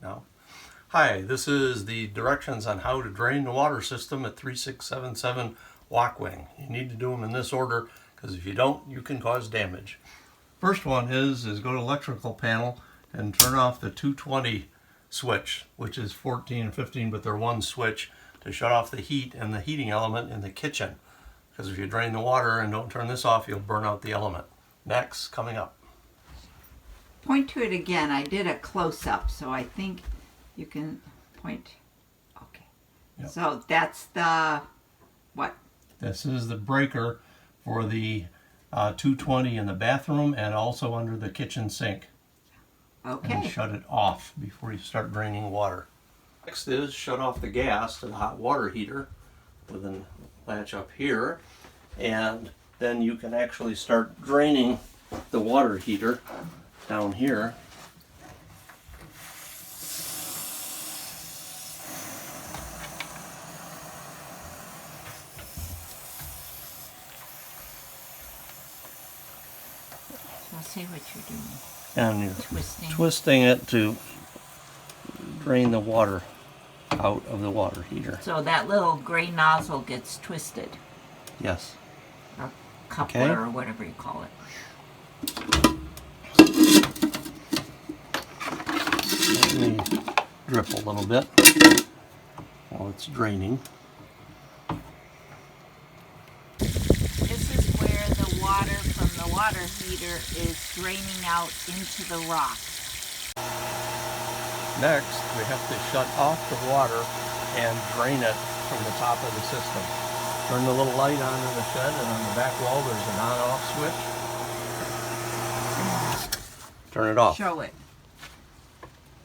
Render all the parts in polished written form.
now. Hi, this is the directions on how to drain the water system at 3677 Walkwing. You need to do them in this order because if you don't, you can cause damage. First one is go to electrical panel and turn off the 220 switch, which is 14 and 15, but they're one switch to shut off the heat and the heating element in the kitchen. Because if you drain the water and don't turn this off, you'll burn out the element. Next, coming up. Point to it again. I did a close-up, so I think you can point. Okay. Yep. So that's the, what? This is the breaker for the 220 in the bathroom and also under the kitchen sink. Okay. And shut it off before you start draining water. Next is shut off the gas to the hot water heater with a latch up here, and then you can actually start draining the water heater down here. So see what you're doing. And you're twisting it to drain the water out of the water heater. So that little gray nozzle gets twisted. Yes. Or coupler, okay, or whatever you call it. Let me drip a little bit while it's draining. This is where the water from the water heater is draining out into the rock. Next, we have to shut off the water and drain it from the top of the system. Turn the little light on in the shed, and on the back wall there's an on-off switch. Turn it off. Show it.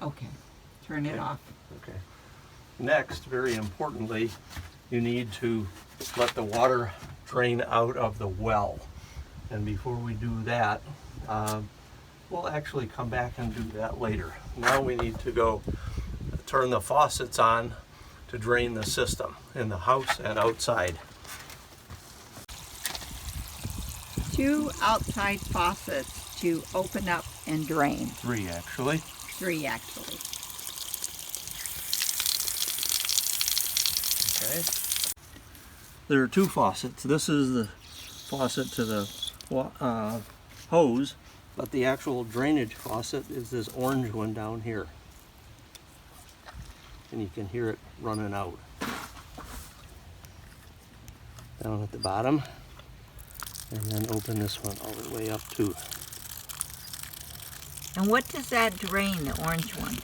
Okay. Turn it off. Okay. Next, very importantly, you need to let the water drain out of the well. And before we do that, we'll actually come back and do that later. Now we need to go turn the faucets on to drain the system in the house and outside. 2 outside faucets to open up and drain. 3 actually. 3 actually. Okay. There are 2 faucets. This is the faucet to the hose, but the actual drainage faucet is this orange one down here. And you can hear it running out. Down at the bottom. And then open this one all the way up too. And what does that drain, the orange one?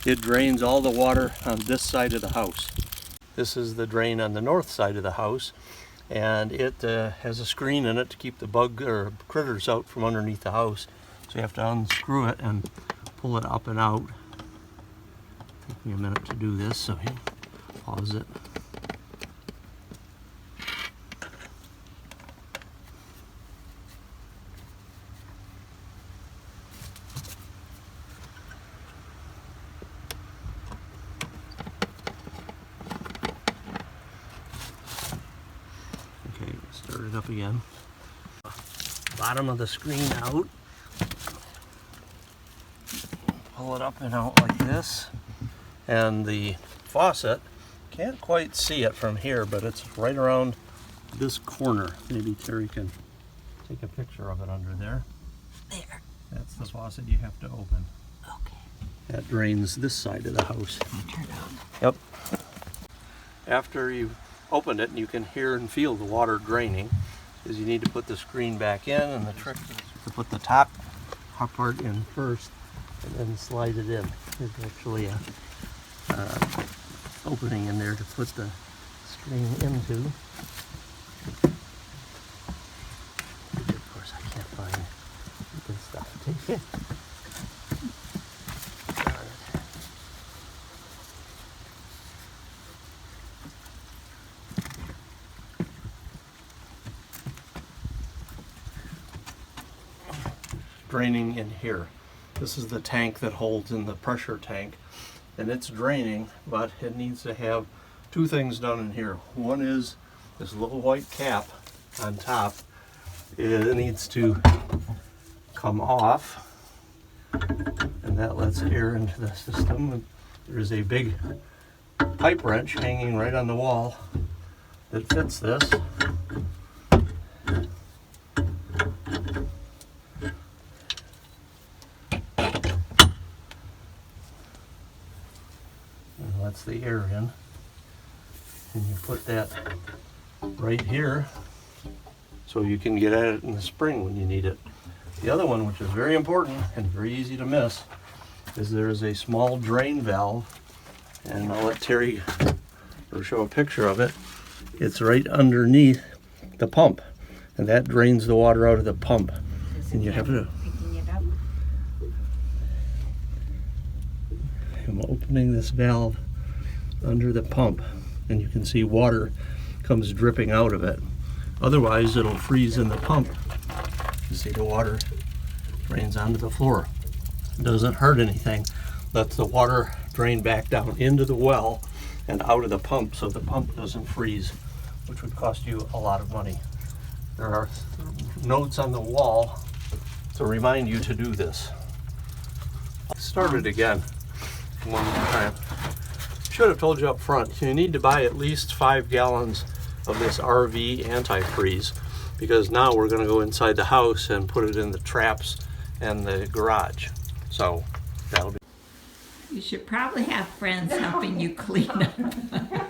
It drains all the water on this side of the house. This is the drain on the north side of the house, and it has a screen in it to keep the bug or critters out from underneath the house. So you have to unscrew it and pull it up and out. Take me a minute to do this, so you pause it. Okay, start it up again. Bottom of the screen out. Pull it up and out like this. And the faucet, can't quite see it from here, but it's right around this corner. Maybe Terry can take a picture of it under there. There. That's the faucet you have to open. Okay. That drains this side of the house. Turn it on. Yep. After you've opened it, you can hear and feel the water draining, is you need to put the screen back in, and the trick is to put the top part in first and then slide it in. There's actually a opening in there to put the screen into. Of course, I can't find good stuff to take it. Draining in here. This is the tank that holds in the pressure tank, and it's draining, but it needs to have 2 things done in here. One is this little white cap on top. It needs to come off, and and that lets air into the system. And there's a big pipe wrench hanging right on the wall that fits this. And lets the air in. And you put that right here so you can get at it in the spring when you need it. The other one, which is very important and very easy to miss, is there is a small drain valve, and I'll let Terry show a picture of it. It's right underneath the pump, and that drains the water out of the pump. And you have to. Picking it up. I'm opening this valve under the pump, and you can see water comes dripping out of it. Otherwise, it'll freeze in the pump. You see the water drains onto the floor. It doesn't hurt anything. Lets the water drain back down into the well and out of the pump so the pump doesn't freeze, which would cost you a lot of money. There are notes on the wall to remind you to do this. Start it again one more time. Should have told you up front, you need to buy at least 5 gallons of this RV antifreeze, because now we're going to go inside the house and put it in the traps and the garage. So that'll be. You should probably have friends helping you clean up.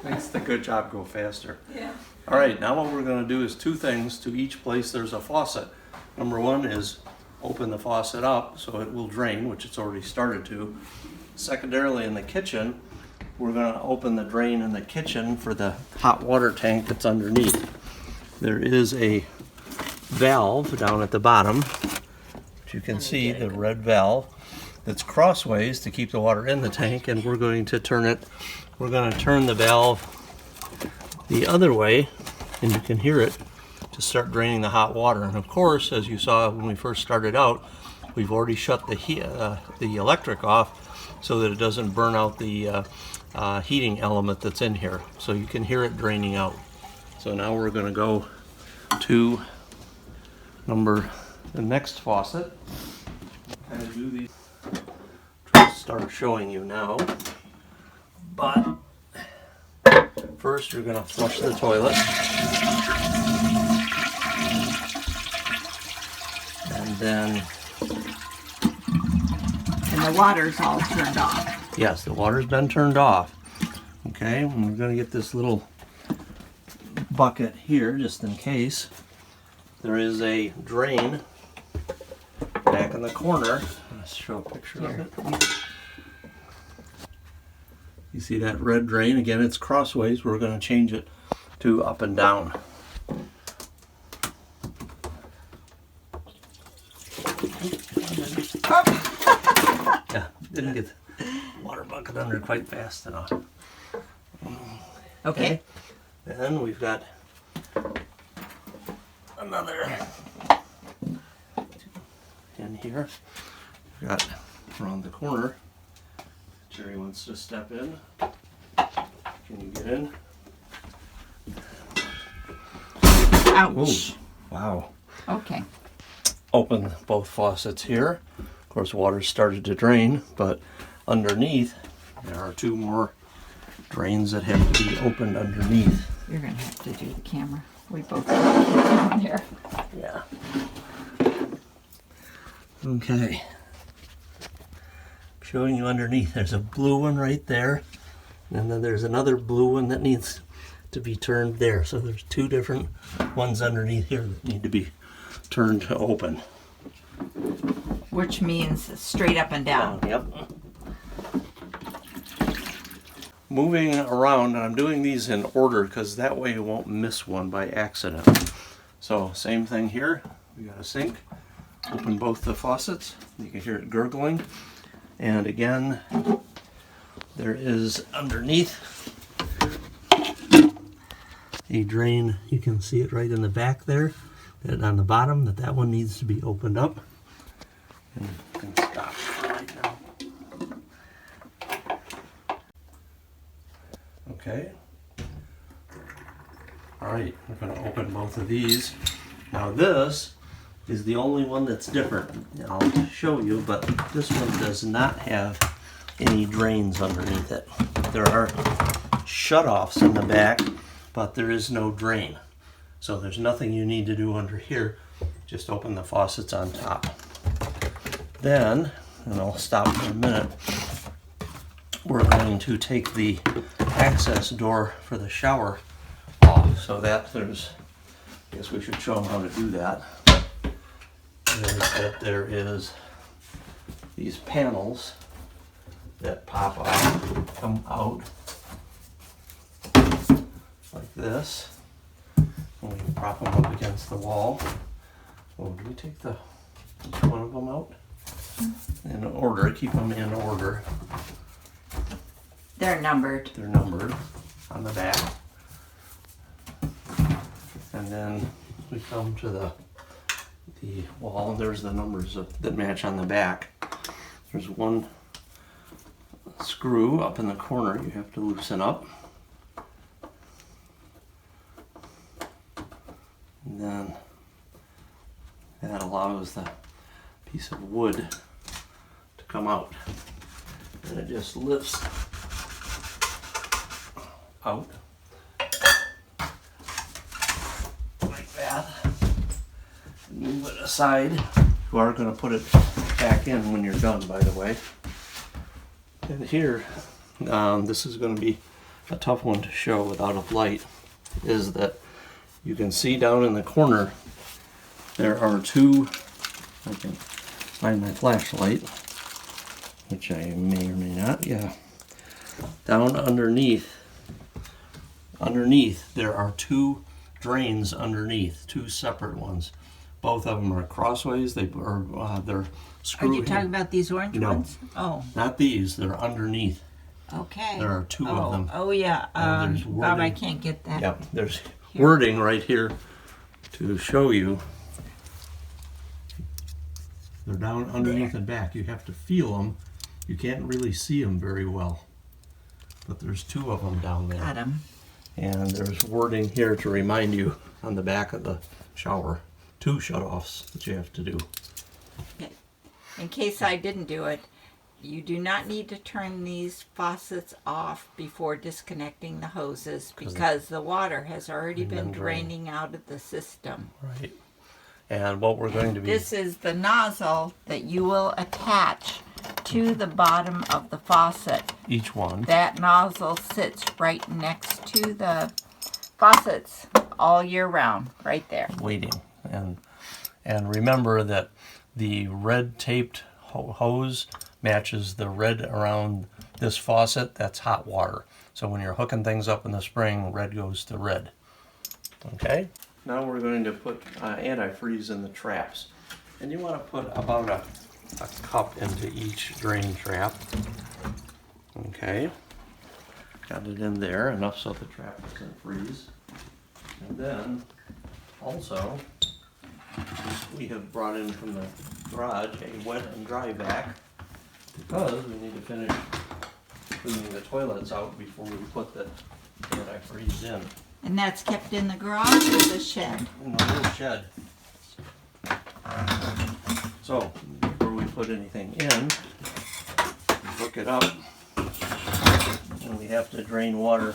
Makes the good job go faster. Yeah. All right, now what we're going to do is 2 things. To each place there's a faucet. Number 1 is open the faucet up so it will drain, which it's already started to. Secondarily, in the kitchen, we're going to open the drain in the kitchen for the hot water tank that's underneath. There is a valve down at the bottom, which you can see, the red valve, that's crossways to keep the water in the tank, and we're going to turn the valve the other way, and you can hear it to start draining the hot water. And of course, as you saw when we first started out, we've already shut the electric off so that it doesn't burn out the heating element that's in here. So you can hear it draining out. So now we're going to go to the next faucet. Kind of do these. Try to start showing you now. But first, you're going to flush the toilet. And then. And the water's all turned off. Yes, the water's been turned off. Okay, and we're going to get this little bucket here just in case. There is a drain back in the corner. Let's show a picture of it. You see that red drain? Again, it's crossways. We're going to change it to up and down. Yeah, didn't get the water bucket under quite fast enough. Okay. Then we've got another in here. We've got around the corner. Jerry wants to step in. Can you get in? Ouch. Ooh, wow. Okay. Open both faucets here. Of course, water started to drain, but underneath there are 2 more drains that have to be opened underneath. You're going to have to do the camera. We both have to get down there. Yeah. Okay. Showing you underneath. There's a blue one right there, and then there's another blue one that needs to be turned there. So there's 2 different ones underneath here that need to be turned to open. Which means straight up and down. Yep. Moving around, and I'm doing these in order because that way you won't miss one by accident. So same thing here. We got a sink. Open both the faucets. You can hear it gurgling. And again, there is underneath a drain. You can see it right in the back there. And on the bottom, that one needs to be opened up. And you can stop right now. Okay. All right, we're going to open both of these. Now this is the only one that's different. I'll show you, but this one does not have any drains underneath it. There are shutoffs in the back, but there is no drain. So there's nothing you need to do under here. Just open the faucets on top. Then, and I'll stop for a minute, we're going to take the access door for the shower off so that there's, I guess we should show them how to do that. Is that there is these panels that pop out, come out like this. And we can prop them up against the wall. Oh, do we take each one of them out? In order, keep them in order. They're numbered. They're numbered on the back. And then we come to the wall, and there's the numbers that match on the back. There's one screw up in the corner you have to loosen up. And then that allows the piece of wood to come out. And it just lifts out like that. Move it aside. You are going to put it back in when you're done, by the way. And here, this is going to be a tough one to show without a light, is that you can see down in the corner there are two, I can find my flashlight, which I may or may not, yeah. Down underneath there are two drains underneath, two separate ones. Both of them are crossways. They're screw. Are you talking about these orange No. ones? Oh, Not these. They're underneath. okay. There are two of them. Oh yeah. And there's Bob, wording. I can't get that. Yep. There's wording right here to show you. They're down underneath the back. You have to feel them. You can't really see them very well. But there's two of them down there. Got 'em. And there's wording here to remind you on the back of the shower. Two shutoffs that you have to do. Okay. In case I didn't do it, you do not need to turn these faucets off before disconnecting the hoses because the water has already been draining out of the system. Right. And what we're going to be... This is the nozzle that you will attach to the bottom of the faucet. Each one. That nozzle sits right next to the faucets all year round, right there. Waiting. And remember that the red taped hose matches the red around this faucet. That's hot water. So when you're hooking things up in the spring, red goes to red. Okay? Now we're going to put antifreeze in the traps. And you want to put about a cup into each drain trap. Okay. Got it in there, enough so the trap doesn't freeze. And then, also, we have brought in from the garage a wet and dry vac because we need to finish cleaning the toilets out before we put the antifreeze in. And that's kept in the garage or the shed? In the little shed. So, before we put anything in, hook it up, and we have to drain water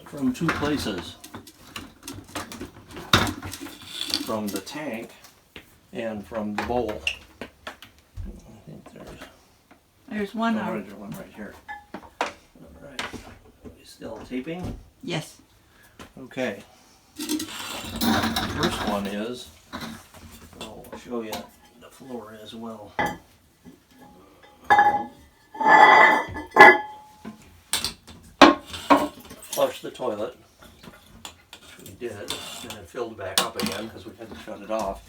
from two places. From the tank and from the bowl. I think There's one. there's one right here. Alright. We still taping? Yes. Okay. First one is, I'll show you the floor as well. Flush the toilet. We did, and it filled back up again because we had to shut it off.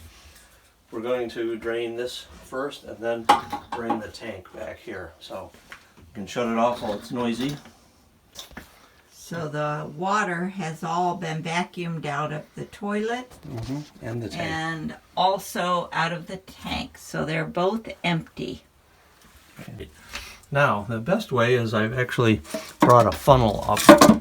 We're going to drain this first and then drain the tank back here. So you can shut it off while it's noisy. So the water has all been vacuumed out of the toilet And the tank. and also out of the tank. So they're both empty. Now, the best way is I've actually brought a funnel up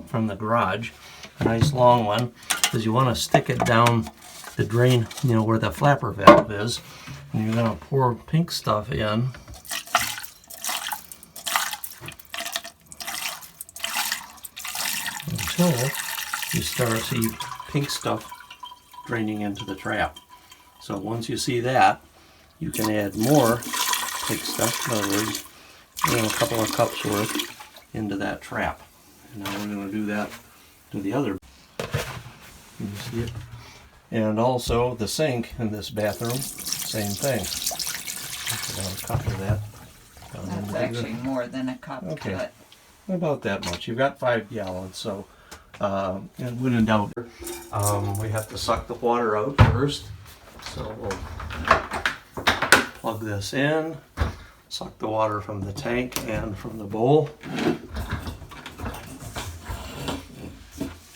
from the garage, a nice long one, because you want to stick it down the drain, you know, where the flapper valve is. And you're going to pour pink stuff in. Until you start to see pink stuff draining into the trap. So once you see that, you can add more pink stuff, in other words, you know, a couple of cups worth into that trap. And now we're going to do that to the other. You see it? And also the sink in this bathroom, same thing. About a cup of that. That's actually more than a cup. Okay. But About that much. You've got 5 gallons, so and when in doubt, we have to suck the water out first. So we'll plug this in, suck the water from the tank and from the bowl.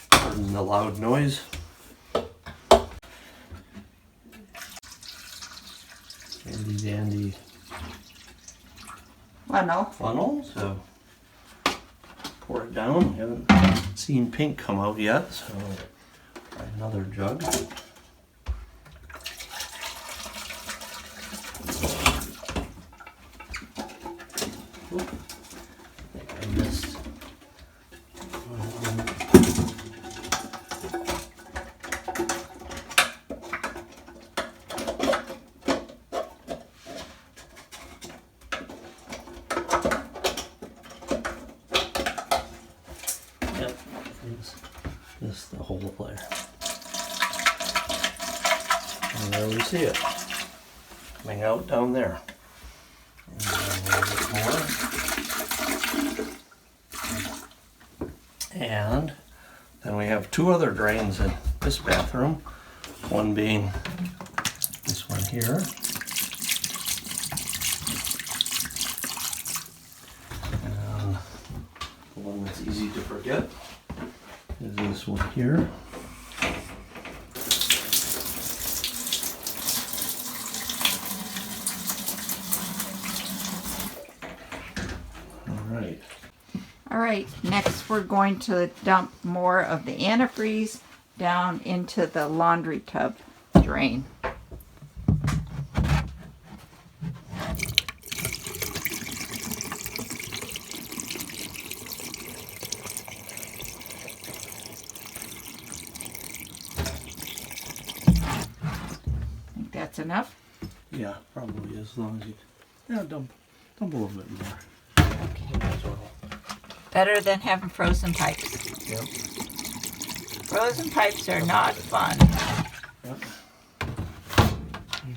Pardon the loud noise. Handy dandy funnel. So pour it down. Haven't seen pink come out yet, so try another jug. Oop, I think I missed. Yep, this the hole there. And there we see it coming out down there. And then a little bit more. And then we have 2 other drains in this bathroom. One being this one here. And the one that's easy to forget is this one here. all right, next we're going to dump more of the antifreeze down into the laundry tub drain. Think that's enough? Yeah, probably as long as you dump a little bit more. Okay. As well. Better than having frozen pipes. Yep. Frozen pipes are not fun. Yep.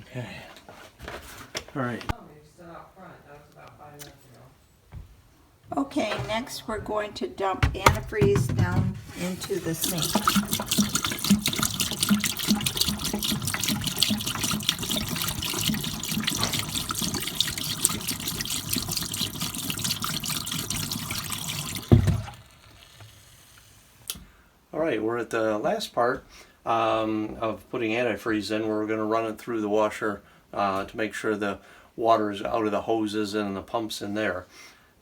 Okay. All right. Okay, next we're going to dump antifreeze down into the sink. All right, we're at the last part of putting antifreeze in. We're going to run it through the washer to make sure the water is out of the hoses and the pumps in there.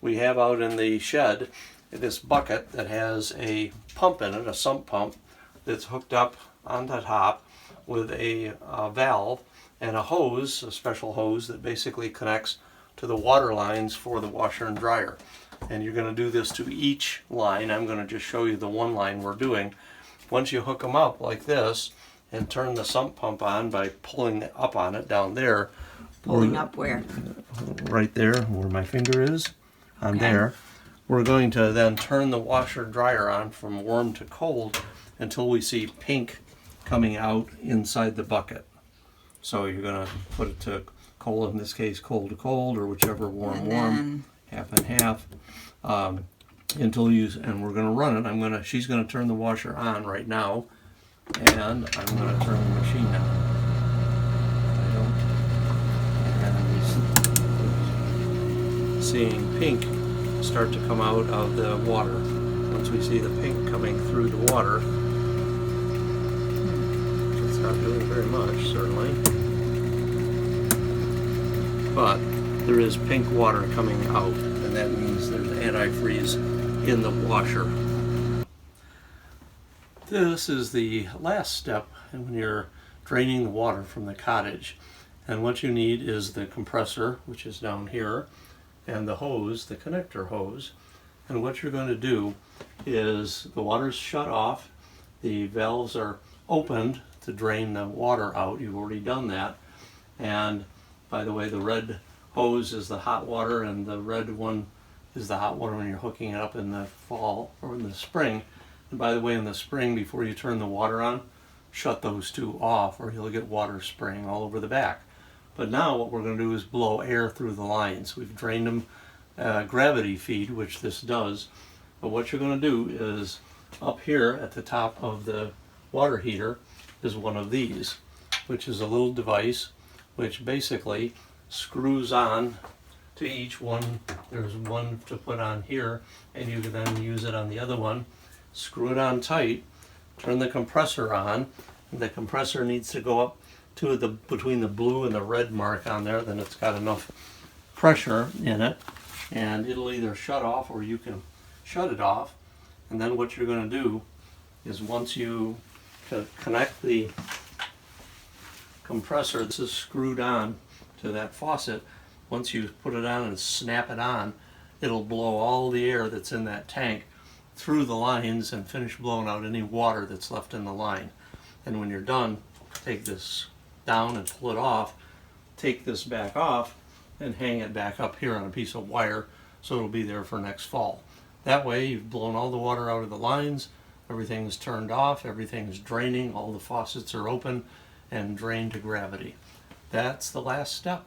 We have out in the shed this bucket that has a pump in it, a sump pump, that's hooked up on the top with a valve and a hose, a special hose that basically connects to the water lines for the washer and dryer. And you're going to do this to each line. I'm going to just show you the one line we're doing. Once you hook them up like this and turn the sump pump on by pulling up on it down there. Pulling up where? Right there where my finger is, on there. We're going to then turn the washer dryer on from warm to cold until we see pink coming out inside the bucket. So you're going to put it to cold, in this case cold to cold, or whichever warm, half and half, until and we're going to run it. She's going to turn the washer on right now, and I'm going to turn the machine on. And seeing pink start to come out of the water. Once we see the pink coming through the water, it's not doing very much, certainly, but there is pink water coming out, and that means there's antifreeze in the washer. This is the last step when you're draining the water from the cottage. And what you need is the compressor, which is down here, and the hose, the connector hose. And what you're going to do is the water's shut off, the valves are opened to drain the water out. You've already done that. And by the way, the red hose is the hot water, and the red one is the hot water when you're hooking it up in the fall or in the spring. And by the way, in the spring, before you turn the water on, shut those two off or you'll get water spraying all over the back. But now what we're going to do is blow air through the lines. We've drained them gravity feed, which this does. But what you're going to do is up here at the top of the water heater is one of these, which is a little device which basically screws on to each one. There's one to put on here, and you can then use it on the other one. Screw it on tight, turn the compressor on, and the compressor needs to go up to the between the blue and the red mark on there. Then it's got enough pressure in it, and it'll either shut off or you can shut it off. And then what you're going to do is once you connect the compressor, this is screwed on to that faucet. Once you put it on and snap it on, it'll blow all the air that's in that tank through the lines and finish blowing out any water that's left in the line. And when you're done, take this down and pull it off, take this back off and hang it back up here on a piece of wire so it'll be there for next fall. That way you've blown all the water out of the lines, everything's turned off, everything's draining, all the faucets are open and drained to gravity. That's the last step.